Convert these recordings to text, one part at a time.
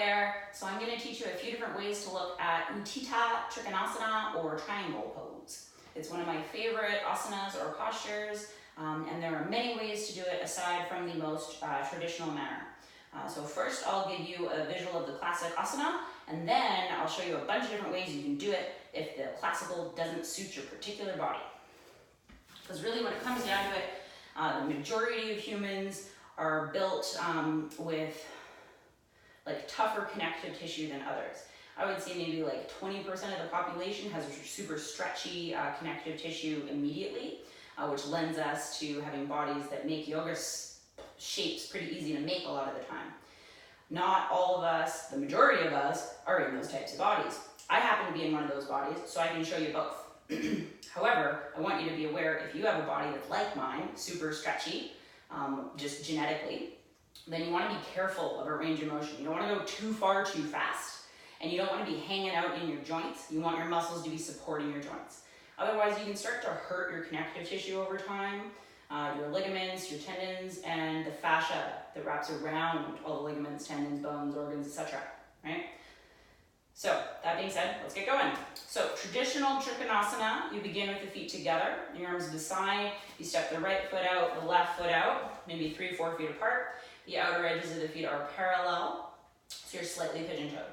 there. So I'm going to teach you a few different ways to look at Utthita, Trikonasana, or triangle pose. It's one of my favorite asanas or postures, and there are many ways to do it aside from the most traditional manner. So first I'll give you a visual of the classic asana, and then I'll show you a bunch of different ways you can do it if the classical doesn't suit your particular body. Because really when it comes down to it, the majority of humans are built with like tougher connective tissue than others. I would say maybe like 20% of the population has super stretchy connective tissue immediately, which lends us to having bodies that make yoga shapes pretty easy to make a lot of the time. Not all of us, the majority of us, are in those types of bodies. I happen to be in one of those bodies, so I can show you both. However, I want you to be aware if you have a body that's like mine, super stretchy, just genetically, then you want to be careful of a range of motion. You don't want to go too far too fast, and you don't want to be hanging out in your joints. You want your muscles to be supporting your joints. Otherwise, you can start to hurt your connective tissue over time, your ligaments, your tendons, and the fascia that wraps around all the ligaments, tendons, bones, organs, etc. Right? So, that being said, let's get going. So, traditional Trikonasana, you begin with the feet together, your arms to the side, you step the right foot out, the left foot out, maybe 3-4 feet apart. The outer edges of the feet are parallel, so you're slightly pigeon-toed.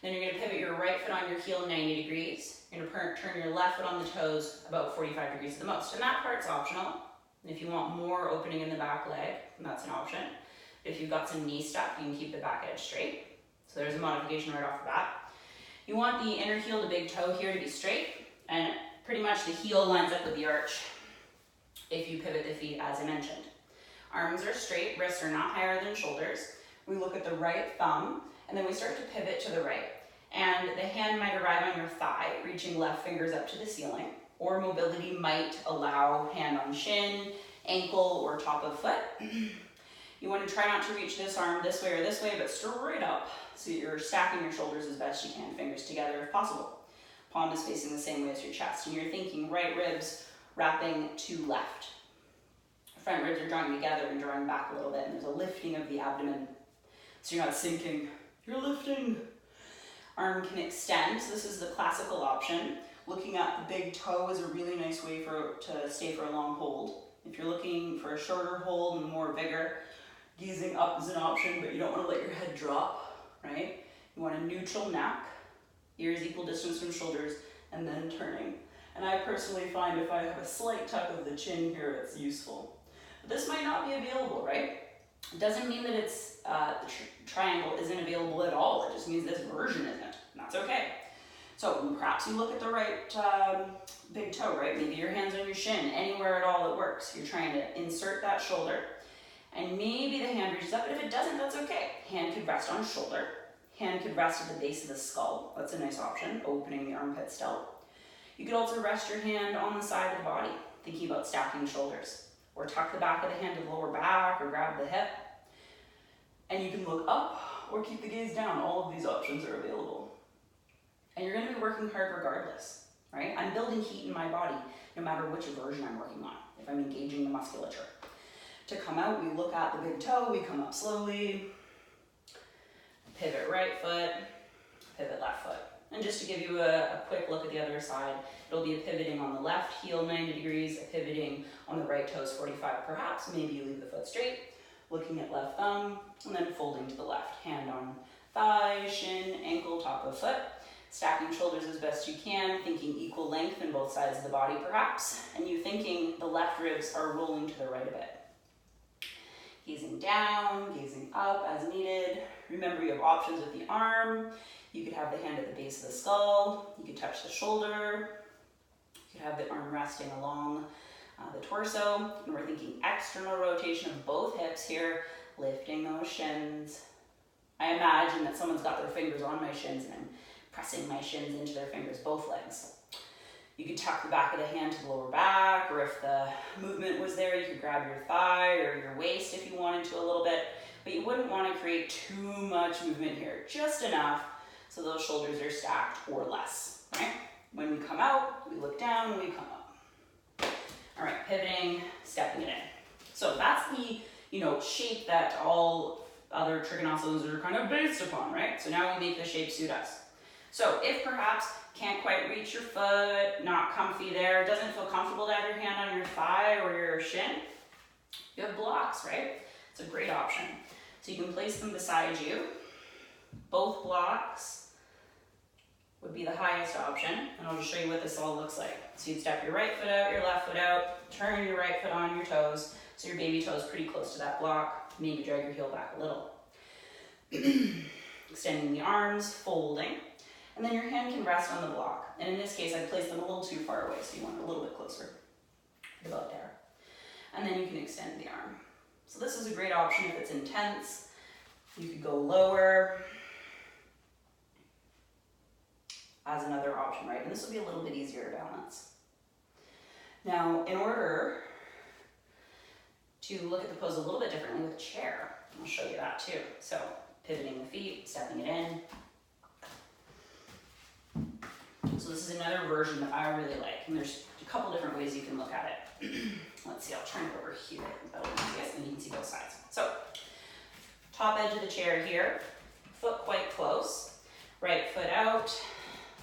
Then you're going to pivot your right foot on your heel 90 degrees. You're going to turn your left foot on the toes about 45 degrees at the most. And that part's optional. And if you want more opening in the back leg, that's an option. If you've got some knee stuff, you can keep the back edge straight. So there's a modification right off the bat. You want the inner heel to big toe here to be straight, and pretty much the heel lines up with the arch if you pivot the feet as I mentioned. Arms are straight, wrists are not higher than shoulders. We look at the right thumb, and then we start to pivot to the right. And the hand might arrive on your thigh, reaching left fingers up to the ceiling, or mobility might allow hand on shin, ankle, or top of foot. You want to try not to reach this arm this way or this way, but straight up. So you're stacking your shoulders as best you can, fingers together if possible. Palm is facing the same way as your chest, and you're thinking right ribs wrapping to left. Front ribs are drawing together and drawing back a little bit, and there's a lifting of the abdomen. So you're not sinking, you're lifting. Arm can extend, so this is the classical option. Looking at the big toe is a really nice way to stay for a long hold. If you're looking for a shorter hold and more vigor, gazing up is an option, but you don't want to let your head drop, right? You want a neutral neck, ears equal distance from shoulders, and then turning. And I personally find if I have a slight tuck of the chin here, it's useful. But this might not be available, right? It doesn't mean that it's the triangle isn't available at all. It just means this version isn't, and that's okay. So perhaps you look at the right big toe, right? Maybe your hand's on your shin, anywhere at all that works. You're trying to insert that shoulder, and maybe the hand reaches up, but if it doesn't, that's okay. Hand could rest on shoulder. Hand could rest at the base of the skull. That's a nice option, opening the armpit still. You could also rest your hand on the side of the body, thinking about stacking shoulders. Or tuck the back of the hand to the lower back, or grab the hip. And you can look up, or keep the gaze down. All of these options are available. And you're going to be working hard regardless, right? I'm building heat in my body, no matter which version I'm working on, if I'm engaging the musculature. To come out, we look at the big toe, we come up slowly, pivot right foot, pivot left foot. And just to give you a quick look at the other side, it'll be a pivoting on the left heel 90 degrees, a pivoting on the right toes 45 perhaps. Maybe you leave the foot straight, looking at left thumb, and then folding to the left. Hand on thigh, shin, ankle, top of foot. Stacking shoulders as best you can, thinking equal length in both sides of the body perhaps, and you thinking the left ribs are rolling to the right a bit. Gazing down, gazing up as needed. Remember you have options with the arm. You could have the hand at the base of the skull. You could touch the shoulder. You could have the arm resting along the torso. And we're thinking external rotation of both hips here, lifting those shins. I imagine that someone's got their fingers on my shins and I'm pressing my shins into their fingers, both legs. You could tuck the back of the hand to the lower back, or if the movement was there, you could grab your thigh or your waist if you wanted to a little bit, but you wouldn't want to create too much movement here, just enough so those shoulders are stacked or less, right? When we come out, we look down, we come up. All right, pivoting, stepping it in. So that's the, shape that all other Trikonasanas are kind of based upon, right? So now we make the shape suit us. So if perhaps can't quite reach your foot, not comfy there, doesn't feel comfortable to have your hand on your thigh or your shin, you have blocks, right? It's a great option. So you can place them beside you. Both blocks would be the highest option, and I'll just show you what this all looks like. So you'd step your right foot out, your left foot out, turn your right foot on your toes, so your baby toe is pretty close to that block. Maybe drag your heel back a little. Extending the arms, folding, and then your hand can rest on the block. And in this case, I placed them a little too far away, so you want it a little bit closer, about there. And then you can extend the arm. So this is a great option if it's intense. You could go lower as another option, right? And this will be a little bit easier to balance. Now, in order to look at the pose a little bit differently with a chair, I'll show you that too. So pivoting the feet, stepping it in. So this is another version that I really like, and there's a couple different ways you can look at it. Let's see, I'll turn it over here, and you can see both sides. So top edge of the chair here, foot quite close, right foot out,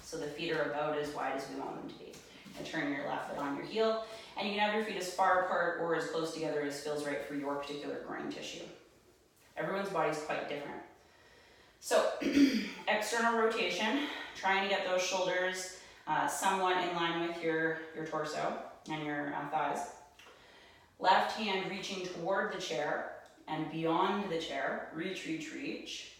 so the feet are about as wide as we want them to be. And turn your left foot on your heel, and you can have your feet as far apart or as close together as feels right for your particular groin tissue. Everyone's body is quite different. So external rotation, trying to get those shoulders somewhat in line with your torso and your thighs. Left hand reaching toward the chair and beyond the chair, reach, reach, reach,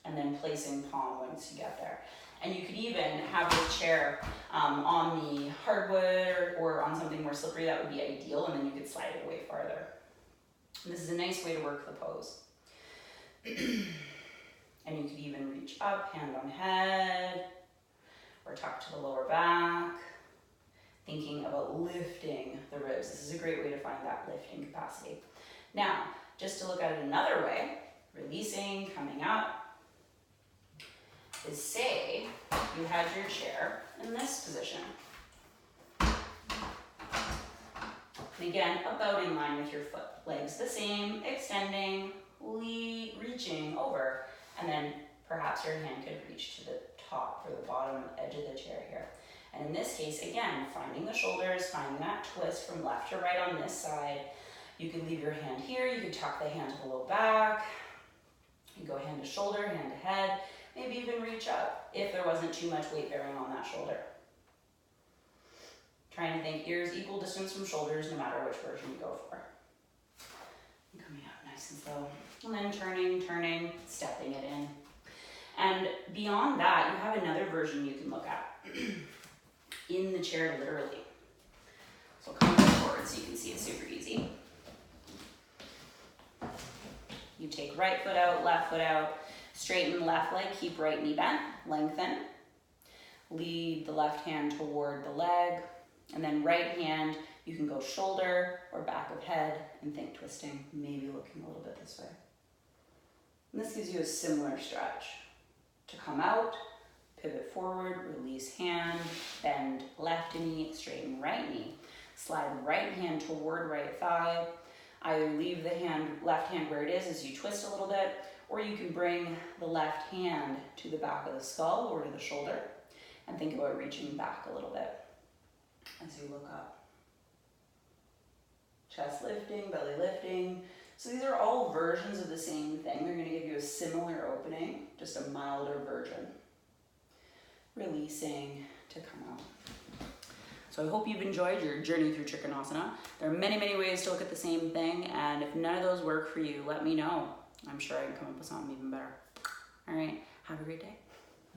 and then placing palm once you get there. And you could even have the chair on the hardwood or on something more slippery. That would be ideal, and then you could slide it away farther. And this is a nice way to work the pose. And you could even reach up, hand on head, or tuck to the lower back, thinking about lifting the ribs. This is a great way to find that lifting capacity. Now, just to look at it another way, releasing, coming up, is say you had your chair in this position. And again, about in line with your foot. Legs the same, extending, reaching over, and then perhaps your hand could reach to the top or the bottom edge of the chair here. And in this case, again, finding the shoulders, finding that twist from left to right on this side. You could leave your hand here, you could tuck the hand to the low back. You go hand to shoulder, hand to head. Maybe even reach up if there wasn't too much weight bearing on that shoulder. Trying to think ears equal distance from shoulders no matter which version you go for. And coming up nice and slow. And then turning, stepping it in. And beyond that, you have another version you can look at. In the chair, literally. So come forward so you can see it's super easy. You take right foot out, left foot out. Straighten left leg, keep right knee bent, lengthen. Lead the left hand toward the leg, and then right hand, you can go shoulder or back of head and think twisting, maybe looking a little bit this way. And this gives you a similar stretch. To come out, pivot forward, release hand, bend left knee, straighten right knee. Slide right hand toward right thigh. Either leave the left hand where it is as you twist a little bit, or you can bring the left hand to the back of the skull or to the shoulder and think about reaching back a little bit as you look up. Chest lifting, belly lifting. So these are all versions of the same thing. They're going to give you a similar opening, just a milder version. Releasing to come out. So I hope you've enjoyed your journey through Trikonasana. There are many, many ways to look at the same thing, and if none of those work for you, let me know. I'm sure I can come up with something even better. All right, have a great day.